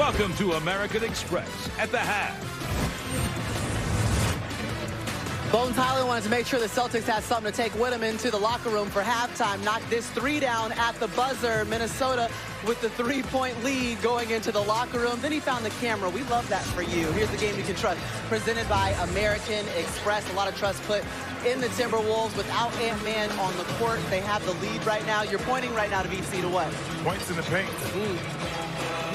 Welcome to American Express at the half. Bones Highland wanted to make sure the Celtics had something to take with him into the locker room for halftime. Knocked this three down at the buzzer. Minnesota with the three-point lead going into the locker room. Then he found the camera. We love that for you. Here's the game you can trust. Presented by American Express. A lot of trust put in the Timberwolves. Without Ant-Man on the court, they have the lead right now. You're pointing right now to VC to what? Points in the paint.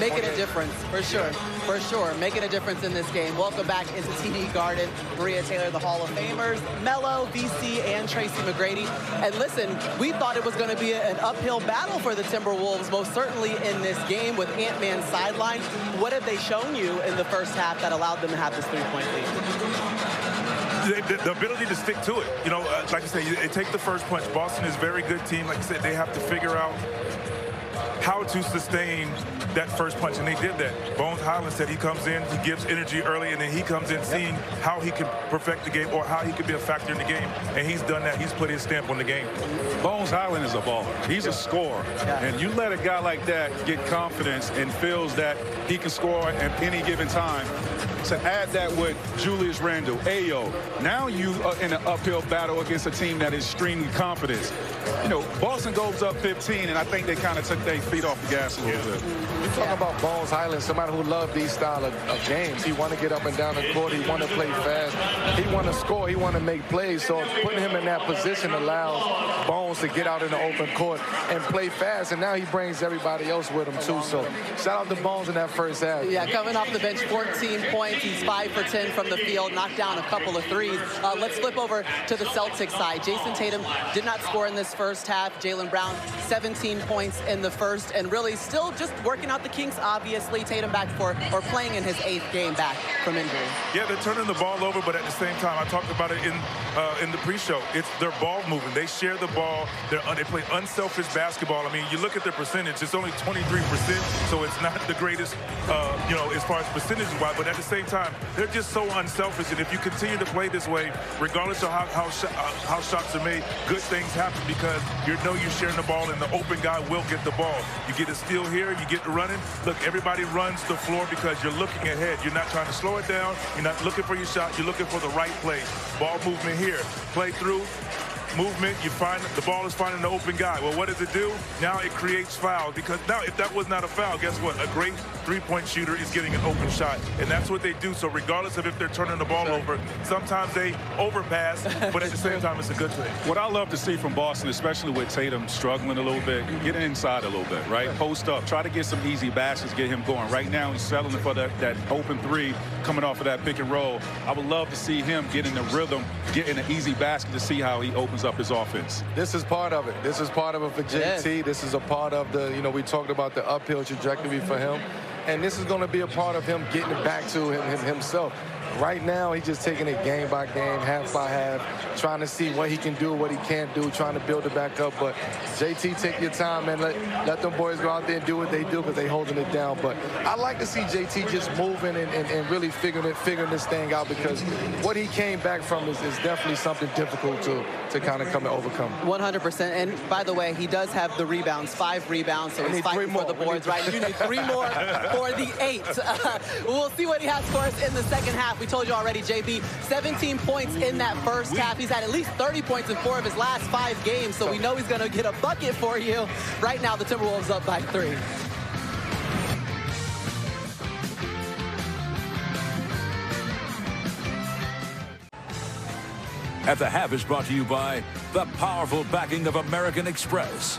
Making a difference, for sure. For sure, making a difference in this game. Welcome back into TD Garden. Maria Taylor, the Hall of Famers, Melo, VC, and Tracy McGrady. And listen, we thought it was going to be an uphill battle for the Timberwolves, most certainly in this game with Ant-Man sideline. What have they shown you in the first half that allowed them to have this three-point lead? The ability to stick to it. You know, like I say, they take the first punch. Boston is a very good team. Like I said, they have to figure out how to sustain that first punch, and they did that. Bones Highland said he comes in, he gives energy early, and then he comes in seeing how he can perfect the game or how he could be a factor in the game, and he's done that. He's put his stamp on the game. Bones Highland is a baller. He's a scorer, and you let a guy like that get confidence and feels that he can score at any given time. To add that with Julius Randle, Ayo, now you are in an uphill battle against a team that is extremely confident. You know, Boston goes up 15, and I think they kind of took their feet off the gas a little bit. You talk about Bones Highland, somebody who loves these style of games. He want to get up and down the court. He want to play fast. He want to score. He want to make plays. So putting him in that position allows Bones to get out in the open court and play fast. And now he brings everybody else with him, too. So shout out to Bones in that first half. Yeah, coming off the bench, 14 points. He's 5 for 10 from the field, knocked down a couple of threes. Let's flip over to the Celtics side. Jason Tatum did not score in this first half. Jaylen Brown, 17 points in the first, and really still just working out the kinks, obviously. Tatum back for, or playing in his 8th game back from injury. Yeah, they're turning the ball over, but at the same time, I talked about it in the pre-show. It's their ball movement. They share the ball. They play unselfish basketball. I mean, you look at their percentage, it's only 23%, so it's not the greatest, you know, as far as percentage-wise, but at the same time, they're just so unselfish, and if you continue to play this way, regardless of how shots are made, good things happen because you know you're sharing the ball, and the open guy will get the ball. You get a steal here, you get running. Look, everybody runs the floor because you're looking ahead. You're not trying to slow it down. You're not looking for your shot. You're looking for the right play. Ball movement here. Play through. Movement, you find the ball is finding the open guy. Well, what does it do? Now it creates fouls, because now if that was not a foul, guess what? A great three-point shooter is getting an open shot, and that's what they do. So regardless of if they're turning the ball over, sometimes they overpass, but at the same time, it's a good thing. What I love to see from Boston, especially with Tatum struggling a little bit, get inside a little bit, right? Post up, try to get some easy baskets, get him going. Right now, he's settling for that open three coming off of that pick and roll. I would love to see him get in the rhythm, get in an easy basket to see how he opens up his offense. This is part of it. This is part of it for JT. This is a part of the, you know, we talked about the uphill trajectory for him. And this is going to be a part of him getting it back to himself. Right now, he's just taking it game by game, half by half, trying to see what he can do, what he can't do, trying to build it back up. But JT, take your time and let them boys go out there and do what they do because they're holding it down. But I like to see JT just moving and really figuring this thing out, because what he came back from is definitely something difficult to kind of come and overcome. 100%. And by the way, he does have the rebounds, 5 rebounds, so he's fighting for the boards, right? You need 3 more for the 8. We'll see what he has for us in the second half. We told you already, JB, 17 points in that first half. He's had at least 30 points in 4 of his last 5 games, so we know he's going to get a bucket for you. Right now, the Timberwolves up by 3. At the half is brought to you by the powerful backing of American Express.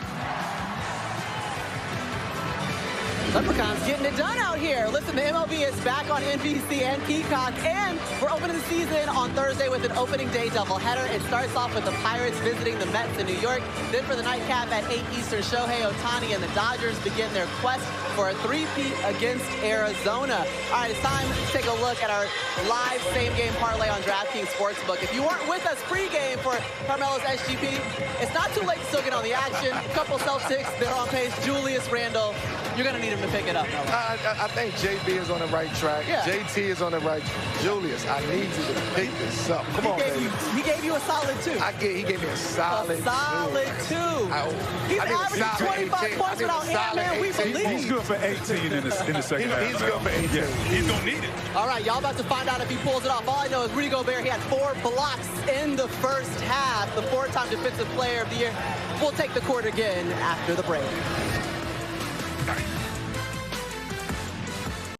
Leprechauns getting it done out here. Listen, the MLB is back on NBC and Peacock, and we're opening the season on Thursday with an opening day doubleheader. It starts off with the Pirates visiting the Mets in New York. Then for the nightcap at 8 Eastern, Shohei Ohtani and the Dodgers begin their quest for a three-peat against Arizona. All right, it's time to take a look at our live same-game parlay on DraftKings Sportsbook. If you weren't with us pregame for Carmelo's SGP, it's not too late to still get on the action. A couple Celtics, they're on pace. Julius Randle, You're going to need him to pick it up. I think JB is on the right track. Yeah. JT is on the right track. Julius, I need you to pick this up. Come on, baby. He gave you a solid 2. He gave me a solid 2. He's averaging 25 points without Ant-Man. We believe. He's good for 18 in the second half. He's good for 18. Yeah, he's going to need it. All right, y'all about to find out if he pulls it off. All I know is Rudy Gobert, he had 4 blocks in the first half, the 4-time Defensive Player of the Year. We'll take the court again after the break.